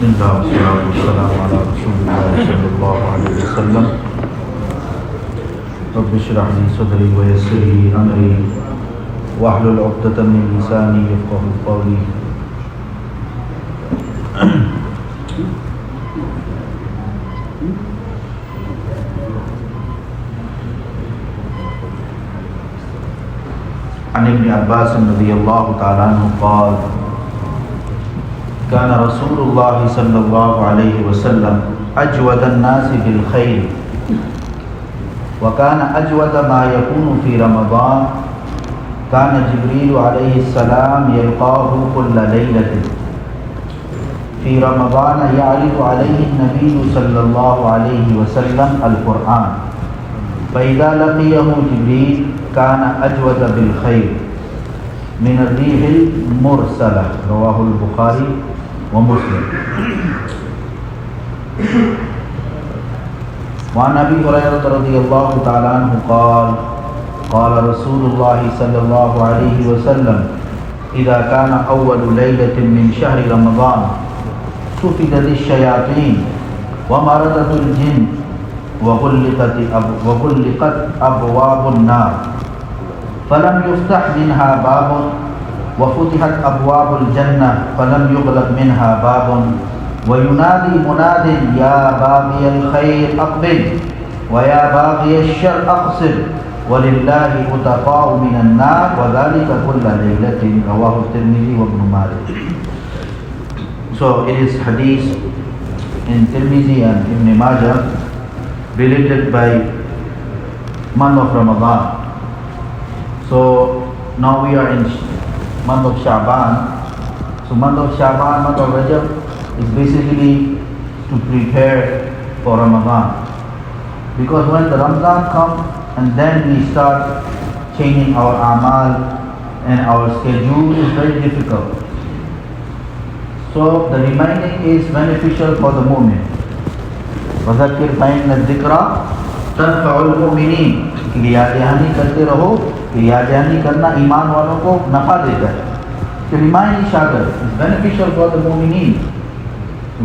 Bismillah, wassalatu wassalamu ala Rasulillah sallallahu alayhi wa sallam. Rabbi shrah li sadri wa yassir li amri wahlul 'uqdatan min lisani yafqahu qawli. عن ابن عباس رضي الله تعالى عنه قال كان رسول الله صلى الله عليه وسلم أجود الناس بالخير وكان أجود ما يكون في رمضان كان جبريل عليه السلام يلقاه كل ليلة في رمضان يعرض عليه النبي صلى الله عليه وسلم القرآن فإذا لقيه جبريل كان أجود بالخير من الريح المرسلة رواه البخاري ومسلم. وعن أبي هريرة رضي الله تعالى عنه قال قال رسول الله صلى الله عليه وسلم إذا كان أول ليلة من شهر رمضان سفدت الشياطين ومردت الجن وغلقت أبواب النار فلم يفتح منها باب وفتحت أبواب الجنة فلم يغلق منها باب وينادي مناد يا باغي الخير أقبل ويا باغي الشر أقصر ولله عتقاء من النار وذلك كل ليلة رواه الترمذي وابن ماجه. So it is hadith in Tirmidhi and Ibn Majah related by month of Ramadan. So now we are in month of Shaban. So month of Shaban, month of Rajab is basically to prepare for Ramadan. Because when the Ramadan comes and then we start changing our amal and our schedule is very difficult. So the reminding is beneficial for the mu'min. وَذَكِّرْ فَإِنَّ الذِّكْرَى تَنْفَعُ الْمُؤْمِنِينَ कि याद दहानी करते रहो कि याद दहानी करना ईमान वालों को नफा देता है. To remind each other is beneficial for the mu'mineen.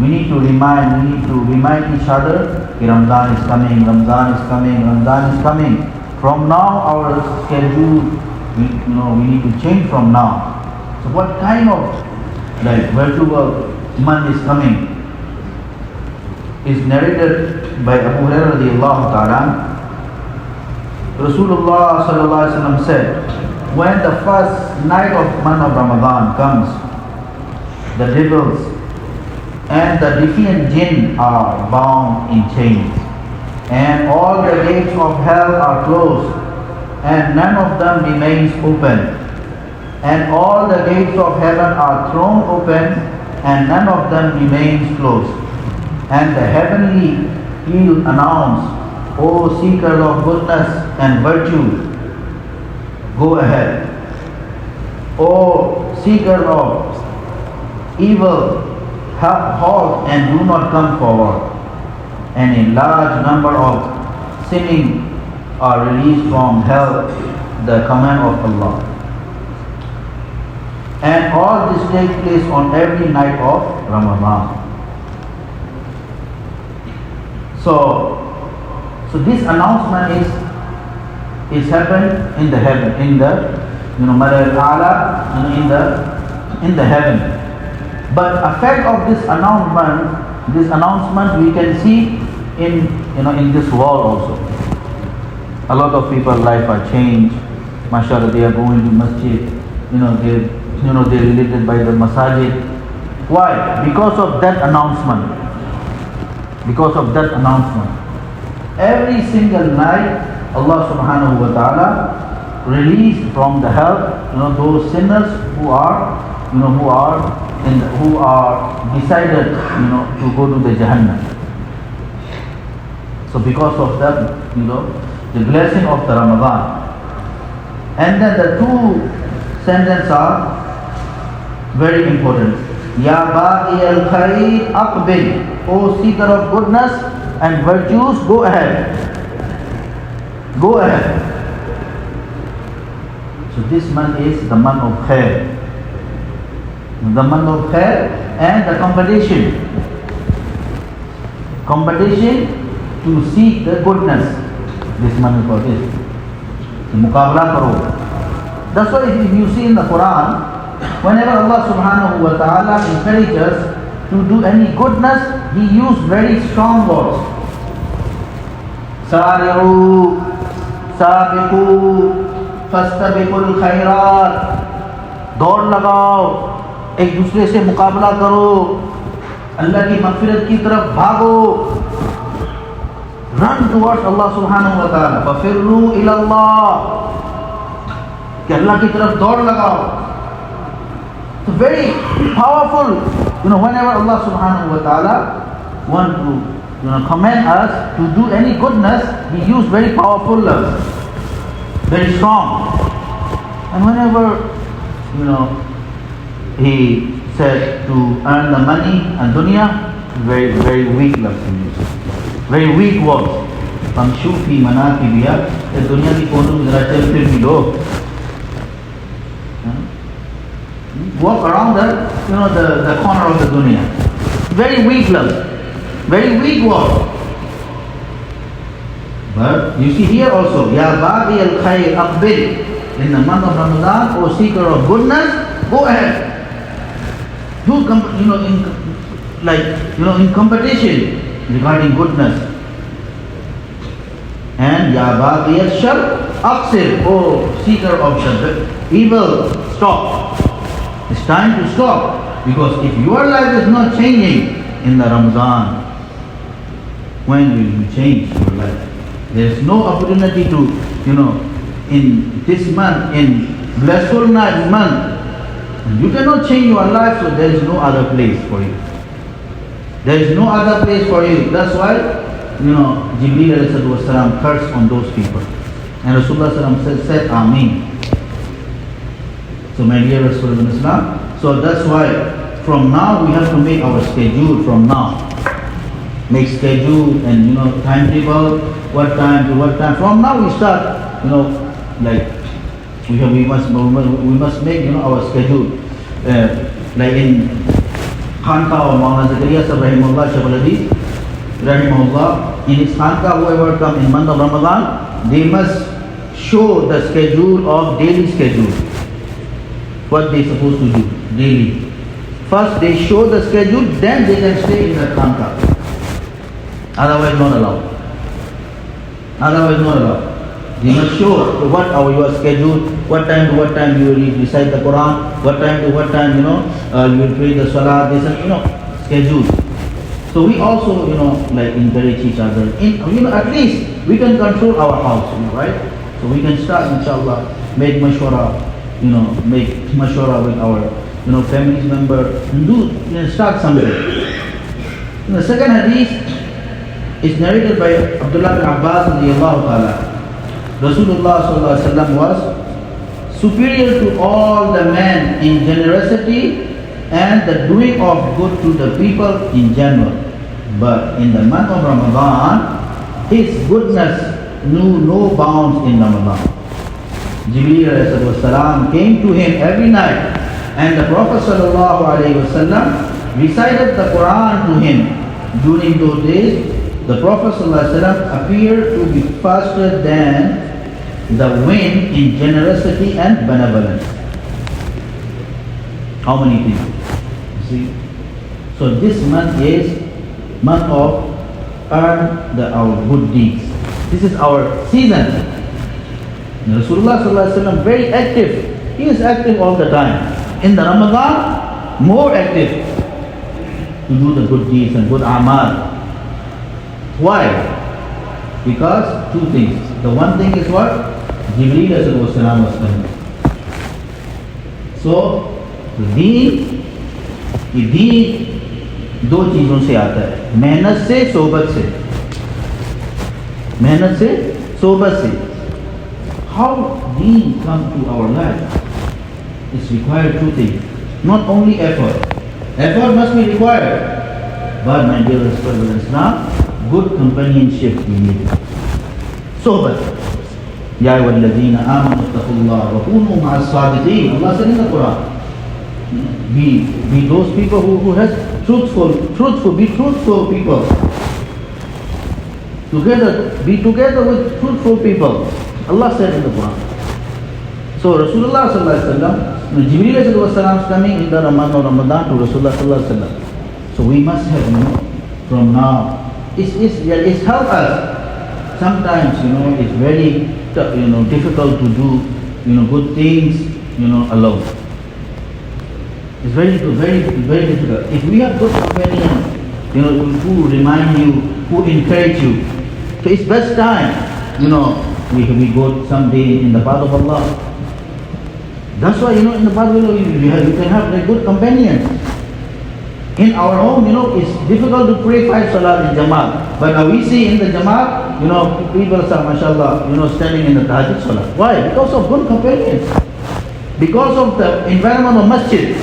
We need to remind each other कि Ramadan is coming, Ramadan is coming, Ramadan is coming. From now our schedule, we need to change from now. So what kind of virtual month is coming is narrated by Abu Hurairah radiyallahu ta'ala. Rasulullah sallallahu alaihi wasallam said, when the first night of month of Ramadan comes, the devils and the defiant jinn are bound in chains, and all the gates of hell are closed, and none of them remains open, and all the gates of heaven are thrown open, and none of them remains closed. And the heavenly will announce, O seekers of goodness and virtue, go ahead. O seekers of evil, halt and do not come forward. And a large number of sinning are released from hell, the command of Allah. And all this takes place on every night of Ramadan. So this announcement is happened in the heaven, in the Malay Ala, in the heaven. But effect of this announcement we can see in this world also. A lot of people's life are changed. Mashallah, they are going to masjid. They're related by the masajid. Why? Because of that announcement. Every single night, Allah subhanahu wa ta'ala released from the hell, those sinners who are decided, to go to the Jahannam. So because of that, the blessing of the Ramadan. And then the two sentences are very important. Ya baghi al-khair aqbil. O seeker of goodness and virtues, go ahead. Go ahead. So this month is the month of khair. The month of khair and the competition. competition to seek the goodness. This man is called this. Muqabla karo. That's why if you see in the Quran, whenever Allah subhanahu wa ta'ala encourages us to do any goodness, He used very strong words. Sari'u, sabiqu, fastabiqul khairat. दौड़ लगाओ, एक दूसरे से मुकाबला करो, अल्लाह की मग़फ़िरत की तरफ भागो. Run towards Allah subhanahu wa ta'ala. फफ़िर्रू इलल्लाह, कि अल्लाह की तरफ दौड़ लगाओ. So very powerful. Whenever Allah subhanahu wa ta'ala want to command us to do any goodness, He used very powerful words, very strong. And whenever He said to earn the money and dunya, very, very weak words He used. Very weak words. Famshu fi manakibiha, the dunya ki kono mein zara chal fir bhi lo. Walk around the corner of the dunya. Very weak love, very weak word. But you see here also, Ya Baghi al Khair Aqbil. In the month of Ramadan, O seeker of goodness, go ahead. Do in competition regarding goodness. And Ya Baghi al Shar Aqsir. O seeker of the evil, stop. It's time to stop, because if your life is not changing in the Ramadan, when will you change your life? There is no opportunity to, in this month, in blissful night month, you cannot change your life, so there is no other place for you. There is no other place for you. That's why, Jibreel alayhi wasalam cursed on those people. And Rasulullah said, Ameen. So my dear Rasulullah in Islam, so that's why from now we have to make our schedule from now. Make schedule and timetable, what time to what time. From now we start, we must make our schedule. Like in Khanqa or Maulana Zakaria Sahib Rahimahullah, Shaykh al-Hadith Rahimahullah, in his Khanqa, whoever come in month of Ramadan, they must show the schedule of daily schedule. What they supposed to do daily. First they show the schedule, then they can stay in the Khanqa. Otherwise not allowed. Otherwise not allowed. They must show what your schedule, what time to what time you will recite the Quran, what time to what time you will pray the Salah, this and schedule. So we also encourage each other. At least we can control our house, right? So we can start, inshallah, make mashwara. Make mashwara with our, family member, and start somewhere. The second hadith is narrated by Abdullah bin Abbas radiyallahu ta'ala. Rasulullah sallallahu alaihi wasallam was superior to all the men in generosity and the doing of good to the people in general. But in the month of Ramadan, his goodness knew no bounds in Ramadan. Jibreel alayhi wasalam came to him every night, and the Prophet sallallahu alaihi wasallam recited the Quran to him. During those days, the Prophet sallallahu alaihi wasallam appeared to be faster than the wind in generosity and benevolence. How many people? You see? So this month is month of our good deeds. This is our season. Rasulullah sallallahu alaihi wasallam very active. He is active all the time. In the Ramadan, more active to do the good deeds and good amal. Why? Because two things. The one thing is what? Jibreel alayhi salam was coming. So दीन दो चीज़ों से आता है, मेहनत से, सोबत से। मेहनत से, सोबत से। How deen come to our life? It's required two things. Not only effort. Effort must be required. But my dear brothers in Islam, good companionship we need. Sohbat. Ya ayyuhalladhina amanu taqullaha wa kunu ma'as sadiqin. Allah said in the Quran. Be those people who has be truthful people. be together with fruitful people. Allah said in the Quran. So Rasulullah sallallahu alaihi wasallam, Jibreel alayhi wasallam is coming in the month of Ramadan to Rasulullah sallallahu alaihi wasallam. So we must have, from now, it's helped us. Sometimes, it's very, difficult to do, good things, alone. It's very difficult. If we have good companions, who remind you, who encourage you, so it's best time, we go someday in the path of Allah. That's why, in the path of Allah, you can have like good companions. In our home, it's difficult to pray 5 salat in Jamaat. But now we see in the Jamaat, people are, mashallah, standing in the Tahajjud salat. Why? Because of good companions. Because of the environment of Masjid.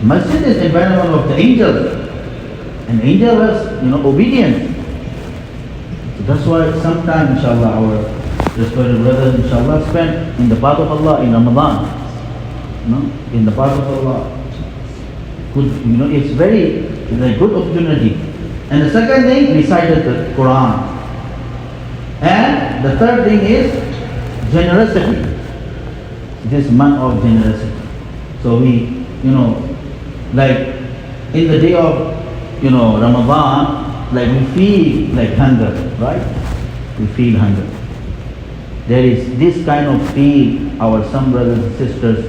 Masjid is the environment of the angels. And angel has, obedience. So that's why sometimes, inshallah, our respected brothers, inshallah, spend in the path of Allah in Ramadan. In the path of Allah. Good, it's a good opportunity. And the second thing, recited the Quran. And the third thing is generosity. This month of generosity. So we, like in the day of, Ramadan, like we feel like hunger, right? We feel hunger. There is this kind of feel, our some brothers and sisters,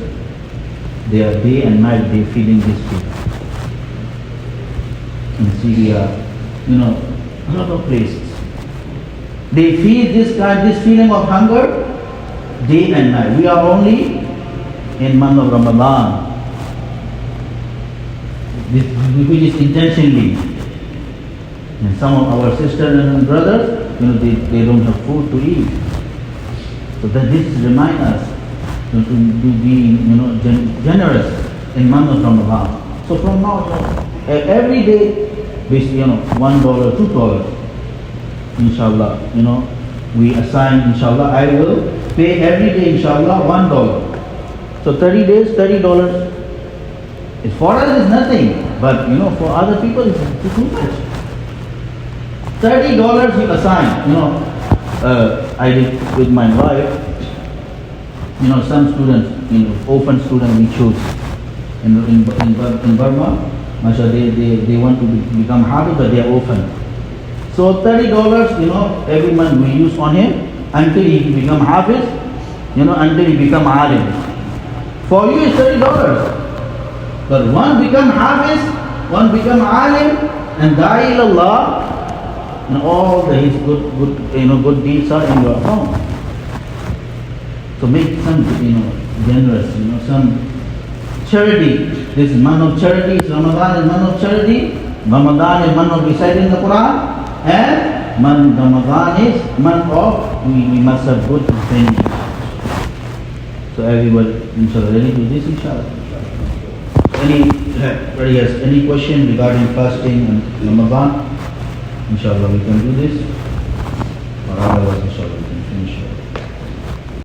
they are day and night, they feeling this feel. In Syria, a lot of places. They feel this feeling of hunger day and night. We are only in month of Ramadan. Which is intentionally. And some of our sisters and brothers, they don't have food to eat. So that this reminds us to be, generous in month of Ramadan. So from now, every day, basically, $1, $2, inshallah, we assign, inshallah, I will pay every day, inshallah, $1. So 30 days, $30. For us it's nothing, but for other people it's too much. $30 you assign. I did with my wife. Some students, orphan students we choose in Burma. They want to become hafiz, but they are orphan. So $30, every month we use on him until he become hafiz, until he become alim. For you it's $30. But one become hafiz, one become alim, and da'i ilallah, and all his good deeds are in your account. So make some, generous, some charity. This is month of charity. Ramadan is month of charity. Ramadan is month of reciting the Quran, and Ramadan is month of we must have good things. So everybody, inshallah, ready to this, inshallah. Anybody has any question regarding fasting and Ramadan? Inshallah, we can do this. Or otherwise, inshallah.